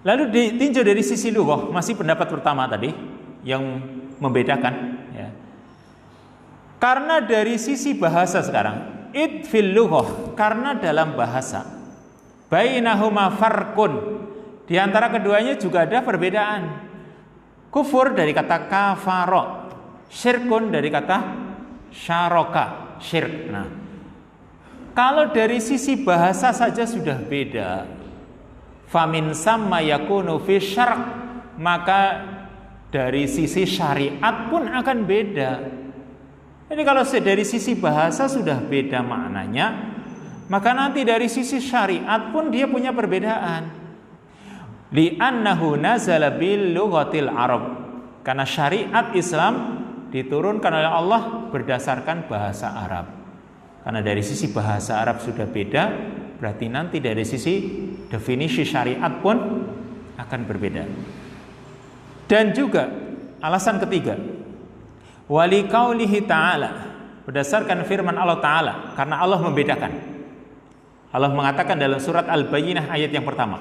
Lalu ditinjau dari sisi lughah, masih pendapat pertama tadi yang membedakan, ya. Karena dari sisi bahasa sekarang, id fil lughah, karena dalam bahasa bainahuma farqun, di antara keduanya juga ada perbedaan. Kufur dari kata kafaro, syirkun dari kata syaraka, syirk. Nah, kalau dari sisi bahasa saja sudah beda, famin sama yakunu fi syarq, maka dari sisi syariat pun akan beda. Jadi kalau dari sisi bahasa sudah beda maknanya, maka nanti dari sisi syariat pun dia punya perbedaan. Li'annahu nazala bil lughatil Arab, karena syariat Islam diturunkan oleh Allah berdasarkan bahasa Arab. Karena dari sisi bahasa Arab sudah beda, berarti nanti dari sisi definisi syariat pun akan berbeda. Dan juga alasan ketiga, wali qaulihi ta'ala, berdasarkan firman Allah Ta'ala, karena Allah membedakan. Allah mengatakan dalam surat Al-Bayyinah ayat yang pertama,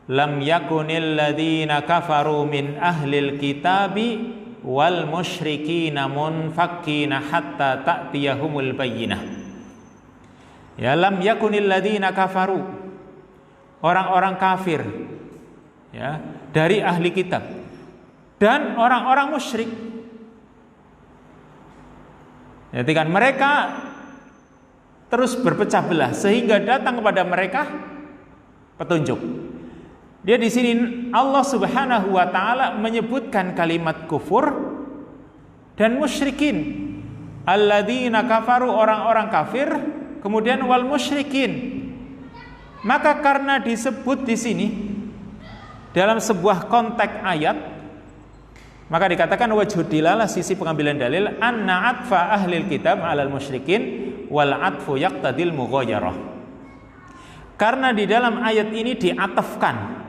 lam yakunil ladzina kafaru min ahlil kitabi wal musyrikina munfakkina hatta ta'tiyahumul bayyinah. Ya, lam yakunil ladzina kafaru, orang-orang kafir, ya, dari ahli kitab dan orang-orang musyrik. Jadi kan mereka terus berpecah belah sehingga datang kepada mereka petunjuk. Dia di sini Allah Subhanahu wa taala menyebutkan kalimat kufur dan musyrikin. Alladzina kafaru, orang-orang kafir, kemudian wal musyrikin. Maka karena disebut di sini dalam sebuah konteks ayat, maka dikatakan wajhud dilalah, sisi pengambilan dalil, anna atfa ahlil kitab alal musyrikin wal atfu yaqtadil mughayarah. Karena di dalam ayat ini diatafkan,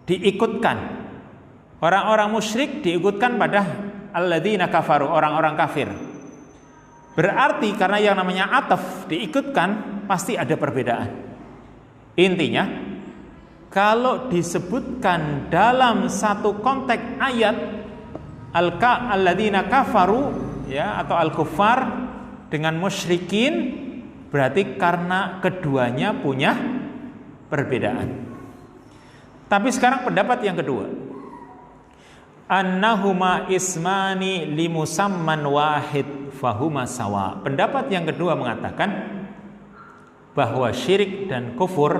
diikutkan orang-orang musyrik, diikutkan pada alladzina kafaru, orang-orang kafir. Berarti karena yang namanya ataf diikutkan, pasti ada perbedaan. Intinya, kalau disebutkan dalam satu konteks ayat alladzina kafaru, ya, atau al-kuffar dengan musyrikin, berarti karena keduanya punya perbedaan. Tapi sekarang pendapat yang kedua, annahuma ismani limusamman wahid fahuma sawa. Pendapat yang kedua mengatakan bahwa syirik dan kufur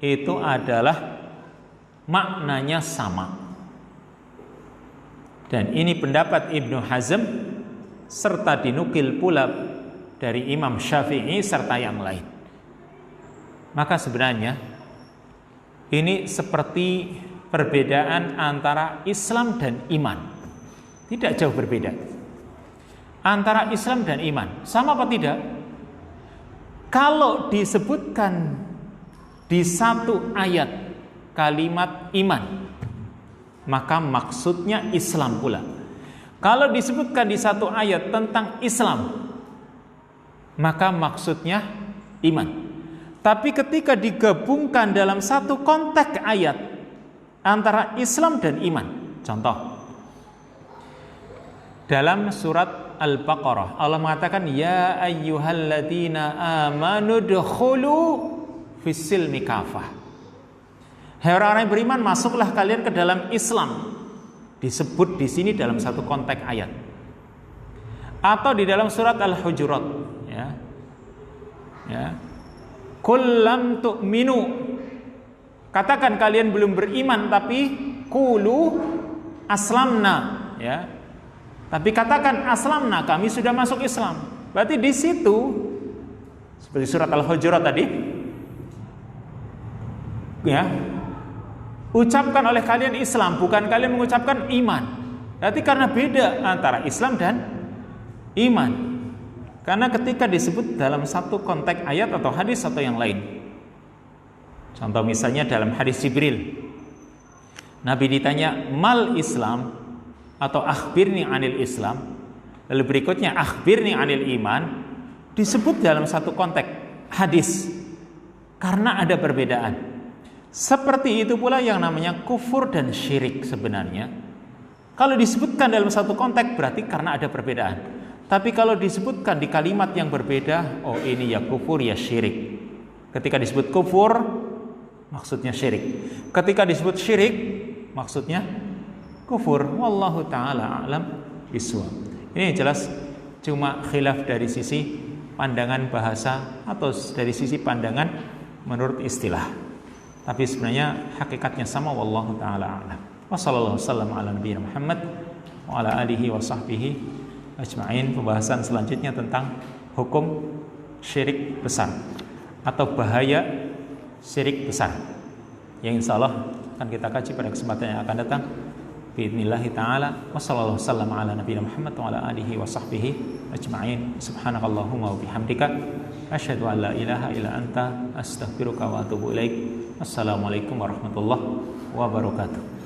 itu adalah maknanya sama. Dan ini pendapat Ibnu Hazm serta dinukil pula dari Imam Syafi'i serta yang lain. Maka sebenarnya ini seperti perbedaan antara Islam dan iman. Tidak jauh berbeda. Antara Islam dan iman, sama apa tidak? Kalau disebutkan di satu ayat kalimat iman, maka maksudnya Islam pula. Kalau disebutkan di satu ayat tentang Islam, maka maksudnya iman. Tapi ketika digabungkan dalam satu konteks ayat antara Islam dan iman, contoh dalam surat Al-Baqarah Allah mengatakan ya ayyuhalladzina amanu dkhulu fis-silmi kafah. Hai orang-orang yang beriman, masuklah kalian ke dalam Islam. Disebut di sini dalam satu konteks ayat. Atau di dalam surat Al-Hujurat, ya. Ya. Qul lam tu'minu. Katakan kalian belum beriman, tapi qulu aslamna, ya. Tapi katakan aslamna, kami sudah masuk Islam. Berarti di situ seperti surat Al-Hujurat tadi, ya. Ucapkan oleh kalian Islam, bukan kalian mengucapkan iman. Berarti karena beda antara Islam dan iman. Karena ketika disebut dalam satu konteks ayat atau hadis atau yang lain. Contoh misalnya dalam hadis Jibril, Nabi ditanya mal Islam atau akhbirni anil Islam, lalu berikutnya akhbirni anil iman, disebut dalam satu konteks hadis karena ada perbedaan. Seperti itu pula yang namanya kufur dan syirik sebenarnya. Kalau disebutkan dalam satu konteks berarti karena ada perbedaan. Tapi kalau disebutkan di kalimat yang berbeda, oh ini ya kufur ya syirik. Ketika disebut kufur, maksudnya syirik. Ketika disebut syirik, maksudnya kufur. Wallahu ta'ala a'lam bishawab. Ini jelas cuma khilaf dari sisi pandangan bahasa atau dari sisi pandangan menurut istilah. Tapi sebenarnya hakikatnya sama, wallahu ta'ala a'lam. Wa sallallahu wasallam ala nabiyina Muhammad wa ala alihi wa sahbihi ajma'in. Pembahasan selanjutnya tentang hukum syirik besar atau bahaya syirik besar yang insyaallah akan kita kaji pada kesempatan yang akan datang biidznillah ta'ala. Wassallallahu wasallam ala nabiyina Muhammad wa ala alihi wa sahbihi ajma'in. Subhanakallahumma wa bihamdika asyhadu an la ilaha illa anta astaghfiruka wa atubu ilaik. Assalamualaikum warahmatullahi wabarakatuh.